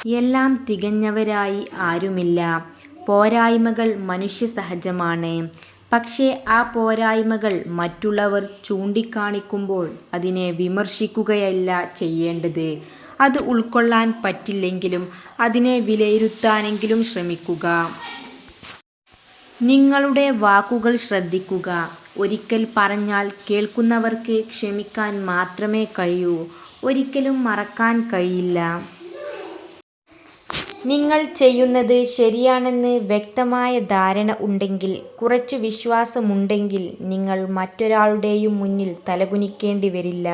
എല്ലാം തികഞ്ഞവരായി ആരുമില്ല. പോരായ്മകൾ മനുഷ്യസഹജമാണ്. പക്ഷേ ആ പോരായ്മകൾ മറ്റുള്ളവർ ചൂണ്ടിക്കാണിക്കുമ്പോൾ അതിനെ വിമർശിക്കുകയല്ല ചെയ്യേണ്ടത്. അത് ഉൾക്കൊള്ളാൻ പറ്റില്ലെങ്കിലും അതിനെ വിലയിരുത്താനെങ്കിലും ശ്രമിക്കുക. നിങ്ങളുടെ വാക്കുകൾ ശ്രദ്ധിക്കുക. ഒരിക്കൽ പറഞ്ഞാൽ കേൾക്കുന്നവർക്ക് ക്ഷമിക്കാൻ മാത്രമേ കഴിയൂ, ഒരിക്കലും മറക്കാൻ കഴിയില്ല. നിങ്ങൾ ചെയ്യുന്നത് ശരിയാണെന്ന് വ്യക്തമായ ധാരണ ഉണ്ടെങ്കിൽ, കുറച്ചു വിശ്വാസമുണ്ടെങ്കിൽ നിങ്ങൾ മറ്റൊരാളുടെയും മുന്നിൽ തലകുനിക്കേണ്ടി വരില്ല.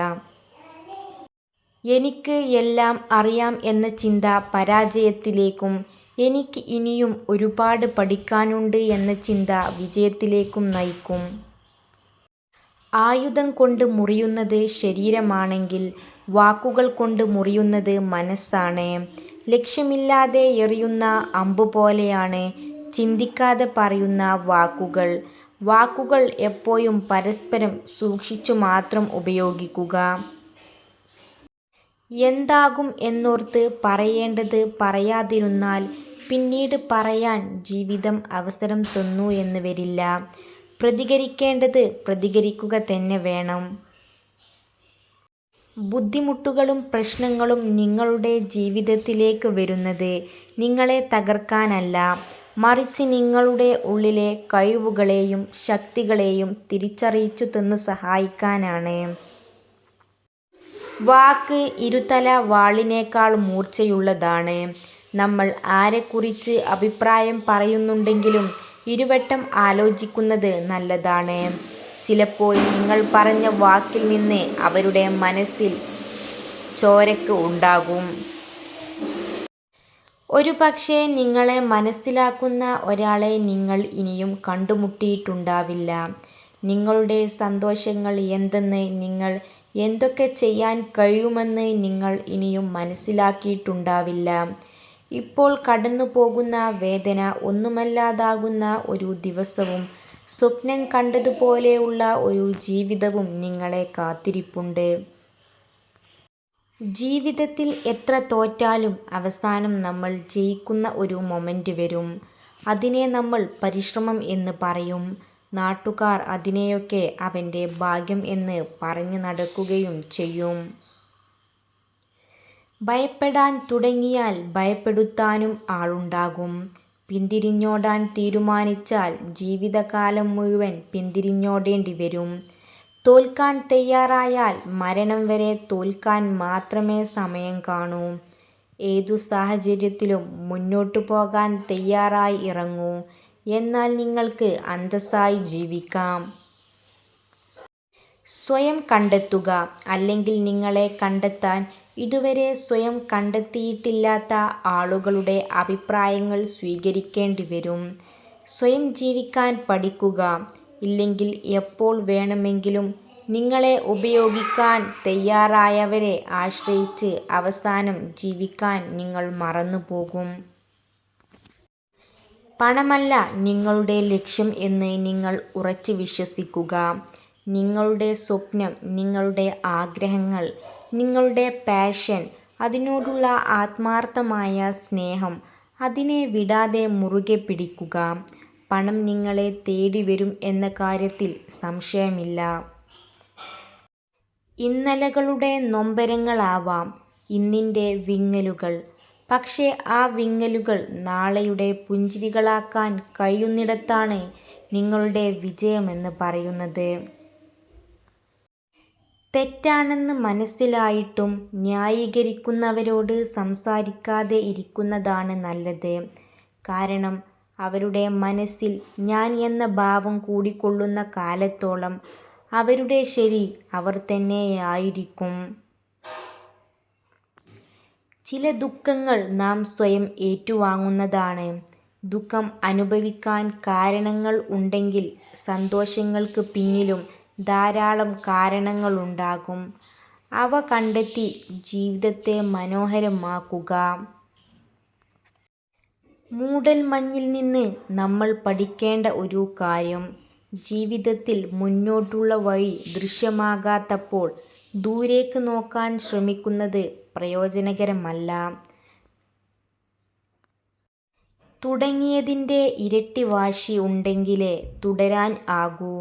എനിക്ക് എല്ലാം അറിയാം എന്ന ചിന്ത പരാജയത്തിലേക്കും എനിക്ക് ഇനിയും ഒരുപാട് പഠിക്കാനുണ്ട് എന്ന ചിന്ത വിജയത്തിലേക്കും നയിക്കും. ആയുധം കൊണ്ട് മുറിയുന്നത് ശരീരമാണെങ്കിൽ വാക്കുകൾ കൊണ്ട് മുറിയുന്നത് മനസ്സാണ്. ലക്ഷ്യമില്ലാതെ എറിയുന്ന അമ്പുപോലെയാണ് ചിന്തിക്കാതെ പറയുന്ന വാക്കുകൾ. വാക്കുകൾ എപ്പോഴും പരസ്പരം സൂക്ഷിച്ചു മാത്രം ഉപയോഗിക്കുക. എന്താകും എന്നോർത്ത് പറയേണ്ടത് പറയാതിരുന്നാൽ പിന്നീട് പറയാൻ ജീവിതം അവസരം തന്നു എന്ന് വരില്ല. പ്രതികരിക്കേണ്ടത് പ്രതികരിക്കുക തന്നെ വേണം. ബുദ്ധിമുട്ടുകളും പ്രശ്നങ്ങളും നിങ്ങളുടെ ജീവിതത്തിലേക്ക് വരുന്നത് നിങ്ങളെ തകർക്കാനല്ല, മറിച്ച് നിങ്ങളുടെ ഉള്ളിലെ കഴിവുകളെയും ശക്തികളെയും തിരിച്ചറിയിച്ചു തന്ന് സഹായിക്കാനാണ്. വാക്ക് ഇരുതല വാളിനേക്കാൾ മൂർച്ചയുള്ളതാണ്. നമ്മൾ ആരെക്കുറിച്ച് അഭിപ്രായം പറയുന്നുണ്ടെങ്കിലും ഇരുവട്ടം ആലോചിക്കുന്നത് നല്ലതാണ്. ചിലപ്പോൾ നിങ്ങൾ പറഞ്ഞ വാക്കിൽ നിന്ന് അവരുടെ മനസ്സിൽ ചോരക്ക് ഉണ്ടാകും. ഒരുപക്ഷേ നിങ്ങളെ മനസ്സിലാക്കുന്ന ഒരാളെ നിങ്ങൾ ഇനിയും കണ്ടുമുട്ടിയിട്ടുണ്ടാവില്ല. നിങ്ങളുടെ സന്തോഷങ്ങൾ എന്തെന്ന്, നിങ്ങൾ എന്തൊക്കെ ചെയ്യാൻ കഴിയുമെന്ന് നിങ്ങൾ ഇനിയും മനസ്സിലാക്കിയിട്ടുണ്ടാവില്ല. ഇപ്പോൾ കടന്നുപോകുന്ന വേദന ഒന്നുമല്ലാതാകുന്ന ഒരു ദിവസവും സ്വപ്നം കണ്ടതുപോലെയുള്ള ഒരു ജീവിതവും നിങ്ങളെ കാത്തിരിപ്പുണ്ട്. ജീവിതത്തിൽ എത്ര തോറ്റാലും അവസാനം നമ്മൾ ജയിക്കുന്ന ഒരു മൊമെന്റ് വരും. അതിനെ നമ്മൾ പരിശ്രമം എന്ന് പറയും. നാട്ടുകാർ അതിനെയൊക്കെ അവന്റെ ഭാഗ്യം എന്ന് പറഞ്ഞു നടക്കുകയും ചെയ്യും. ഭയപ്പെടാൻ തുടങ്ങിയാൽ ഭയപ്പെടുത്താനും ആളുണ്ടാകും. പിന്തിരിഞ്ഞോടാൻ തീരുമാനിച്ചാൽ ജീവിതകാലം മുഴുവൻ പിന്തിരിഞ്ഞോടേണ്ടി വരും. തോൽക്കാൻ തയ്യാറായാൽ മരണം വരെ തോൽക്കാൻ മാത്രമേ സമയം കാണൂ. ഏതു സാഹചര്യത്തിലും മുന്നോട്ടു പോകാൻ തയ്യാറായി ഇറങ്ങൂ. എന്നാൽ നിങ്ങൾക്ക് അന്തസ്സായി ജീവിക്കാം. സ്വയം കണ്ടെത്തുക, അല്ലെങ്കിൽ നിങ്ങളെ കണ്ടെത്താൻ ഇതുവരെ സ്വയം കണ്ടെത്തിയിട്ടില്ലാത്ത ആളുകളുടെ അഭിപ്രായങ്ങൾ സ്വീകരിക്കേണ്ടി വരും. സ്വയം ജീവിക്കാൻ പഠിക്കുക, ഇല്ലെങ്കിൽ എപ്പോൾ വേണമെങ്കിലും നിങ്ങളെ ഉപയോഗിക്കാൻ തയ്യാറായവരെ ആശ്രയിച്ച് അവസാനം ജീവിക്കാൻ നിങ്ങൾ മറന്നുപോകും. പണമല്ല നിങ്ങളുടെ ലക്ഷ്യം എന്ന് നിങ്ങൾ ഉറച്ച് വിശ്വസിക്കുക. നിങ്ങളുടെ സ്വപ്നം, നിങ്ങളുടെ ആഗ്രഹങ്ങൾ, നിങ്ങളുടെ പാഷൻ, അതിനോടുള്ള ആത്മാർത്ഥമായ സ്നേഹം, അതിനെ വിടാതെ മുറുകെ പിടിക്കുക. പണം നിങ്ങളെ തേടി വരും എന്ന കാര്യത്തിൽ സംശയമില്ല. ഇന്നലകളുടെ നൊമ്പരങ്ങളാവാം ഇന്നിൻ്റെ വിങ്ങലുകൾ. പക്ഷേ ആ വിങ്ങലുകൾ നാളെയുടെ പുഞ്ചിരികളാക്കാൻ കഴിയുന്നിടത്താണ് നിങ്ങളുടെ വിജയമെന്ന് പറയുന്നത്. തെറ്റാണെന്ന് മനസ്സിലായിട്ടും ന്യായീകരിക്കുന്നവരോട് സംസാരിക്കാതെ ഇരിക്കുന്നതാണ് നല്ലത്. കാരണം അവരുടെ മനസ്സിൽ ഞാൻ എന്ന ഭാവം കൂടിക്കൊള്ളുന്ന കാലത്തോളം അവരുടെ ശരി അവർ തന്നെയായിരിക്കും. ചില ദുഃഖങ്ങൾ നാം സ്വയം ഏറ്റുവാങ്ങുന്നതാണ്. ദുഃഖം അനുഭവിക്കാൻ കാരണങ്ങൾ ഉണ്ടെങ്കിൽ സന്തോഷങ്ങൾക്ക് പിന്നിലും ധാരാളം കാരണങ്ങളുണ്ടാകും. അവ കണ്ടെത്തി ജീവിതത്തെ മനോഹരമാക്കുക. മൂടൽമഞ്ഞിൽ നിന്ന് നമ്മൾ പഠിക്കേണ്ട ഒരു കാര്യം, ജീവിതത്തിൽ മുന്നോട്ടുള്ള വഴി ദൃശ്യമാകാത്തപ്പോൾ ദൂരേക്ക് നോക്കാൻ ശ്രമിക്കുന്നത് പ്രയോജനകരമല്ല. തുടങ്ങിയതിൻ്റെ ഇരട്ടി വാശി ഉണ്ടെങ്കിലേ തുടരാൻ ആകൂ.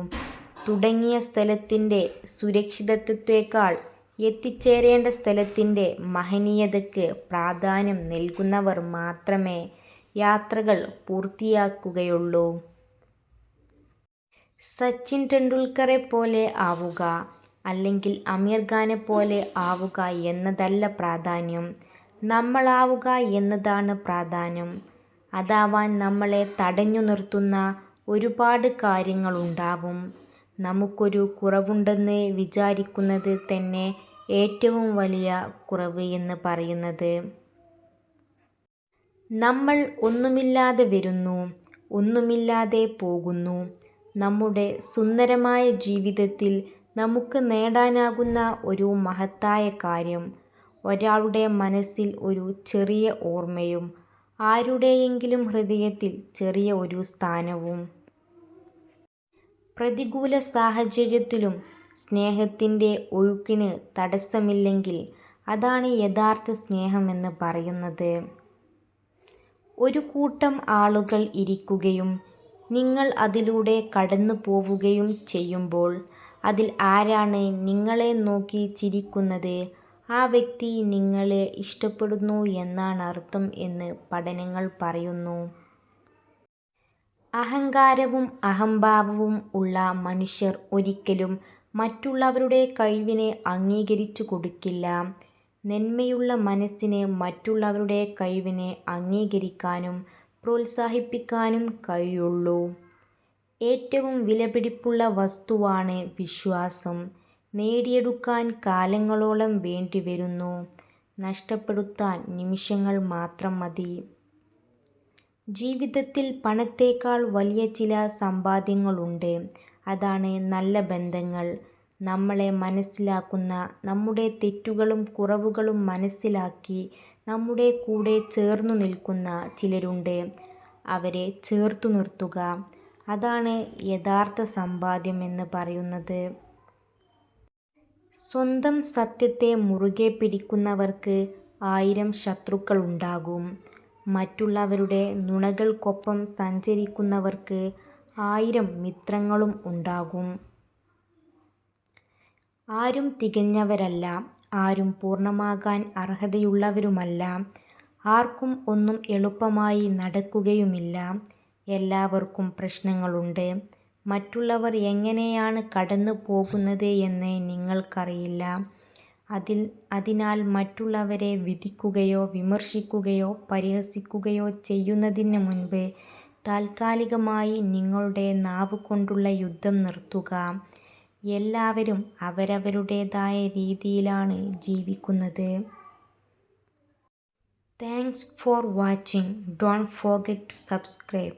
തുടങ്ങിയ സ്ഥലത്തിൻ്റെ സുരക്ഷിതത്വത്തേക്കാൾ എത്തിച്ചേരേണ്ട സ്ഥലത്തിൻ്റെ മഹനീയതയ്ക്ക് പ്രാധാന്യം നൽകുന്നവർ മാത്രമേ യാത്രകൾ പൂർത്തിയാക്കുകയുള്ളൂ. സച്ചിൻ ടെണ്ടുൽക്കറെ പോലെ ആവുക, അല്ലെങ്കിൽ അമീർ ഖാനെ പോലെ ആവുക എന്നതല്ല പ്രാധാന്യം, നമ്മളാവുക എന്നതാണ് പ്രാധാന്യം. അതാവാൻ നമ്മളെ തടഞ്ഞു നിർത്തുന്ന ഒരുപാട് കാര്യങ്ങളുണ്ടാവും. നമുക്കൊരു കുറവുണ്ടെന്ന് വിചാരിക്കുന്നത് തന്നെ ഏറ്റവും വലിയ കുറവ് എന്ന് പറയുന്നത്. നമ്മൾ ഒന്നുമില്ലാതെ വരുന്നു, ഒന്നുമില്ലാതെ പോകുന്നു. നമ്മുടെ സുന്ദരമായ ജീവിതത്തിൽ നമുക്ക് നേടാനാകുന്ന ഒരു മഹത്തായ കാര്യം, ഒരാളുടെ മനസ്സിൽ ഒരു ചെറിയ ഓർമ്മയും ആരുടെയെങ്കിലും ഹൃദയത്തിൽ ചെറിയ ഒരു സ്ഥാനവും. പ്രതികൂല സാഹചര്യത്തിലും സ്നേഹത്തിൻ്റെ ഒഴുക്കിന് തടസ്സമില്ലെങ്കിൽ അതാണ് യഥാർത്ഥ സ്നേഹമെന്ന് പറയുന്നത്. ഒരു കൂട്ടം ആളുകൾ ഇരിക്കുകയും നിങ്ങൾ അതിലൂടെ കടന്നു പോവുകയും ചെയ്യുമ്പോൾ അതിൽ ആരാണ് നിങ്ങളെ നോക്കി ചിരിക്കുന്നത്, ആ വ്യക്തി നിങ്ങളെ ഇഷ്ടപ്പെടുന്നു എന്നാണ് അർത്ഥം എന്ന് പഠനങ്ങൾ പറയുന്നു. അഹങ്കാരവും അഹംഭാവവും ഉള്ള മനുഷ്യർ ഒരിക്കലും മറ്റുള്ളവരുടെ കഴിവിനെ അംഗീകരിച്ചു കൊടുക്കില്ല. നന്മയുള്ള മനസ്സിന് മറ്റുള്ളവരുടെ കഴിവിനെ അംഗീകരിക്കാനും പ്രോത്സാഹിപ്പിക്കാനും കഴിയുള്ളൂ. ഏറ്റവും വിലപിടിപ്പുള്ള വസ്തുവാണ് വിശ്വാസം. നേടിയെടുക്കാൻ കാലങ്ങളോളം വേണ്ടിവരുന്നു, നഷ്ടപ്പെടുത്താൻ നിമിഷങ്ങൾ മാത്രം മതി. ജീവിതത്തിൽ പണത്തേക്കാൾ വലിയ ചില സമ്പാദ്യങ്ങളുണ്ട്. അതാണ് നല്ല ബന്ധങ്ങൾ. നമ്മളെ മനസ്സിലാക്കുന്ന, നമ്മുടെ തെറ്റുകളും കുറവുകളും മനസ്സിലാക്കി നമ്മുടെ കൂടെ ചേർന്നു നിൽക്കുന്ന ചിലരുണ്ട്. അവരെ ചേർത്തു നിർത്തുക, അതാണ് യഥാർത്ഥ സമ്പാദ്യം എന്ന് പറയുന്നത്. സ്വന്തം സത്യത്തെ മുറുകെ പിടിക്കുന്നവർക്ക് 1000 ശത്രുക്കളുണ്ടാകും. മറ്റുള്ളവരുടെ നുണകൾക്കൊപ്പം സഞ്ചരിക്കുന്നവർക്ക് 1000 മിത്രങ്ങളും ഉണ്ടാകും. ആരും തികഞ്ഞവരല്ല, ആരും പൂർണ്ണമാകാൻ അർഹതയുള്ളവരുമല്ല. ആർക്കും ഒന്നും എളുപ്പമായി നടക്കുകയുമില്ല. എല്ലാവർക്കും പ്രശ്നങ്ങളുണ്ട്. മറ്റുള്ളവർ എങ്ങനെയാണ് കടന്നു പോകുന്നത് എന്ന് നിങ്ങൾക്കറിയില്ല. അതിനാൽ മറ്റുള്ളവരെ വിധിക്കുകയോ വിമർശിക്കുകയോ പരിഹസിക്കുകയോ ചെയ്യുന്നതിന് മുൻപ് താൽക്കാലികമായി നിങ്ങളുടെ നാവ് കൊണ്ടുള്ള യുദ്ധം നിർത്തുക. എല്ലാവരും അവരവരുടേതായ രീതിയിലാണ് ജീവിക്കുന്നത്. Thanks for watching. Don't forget to subscribe.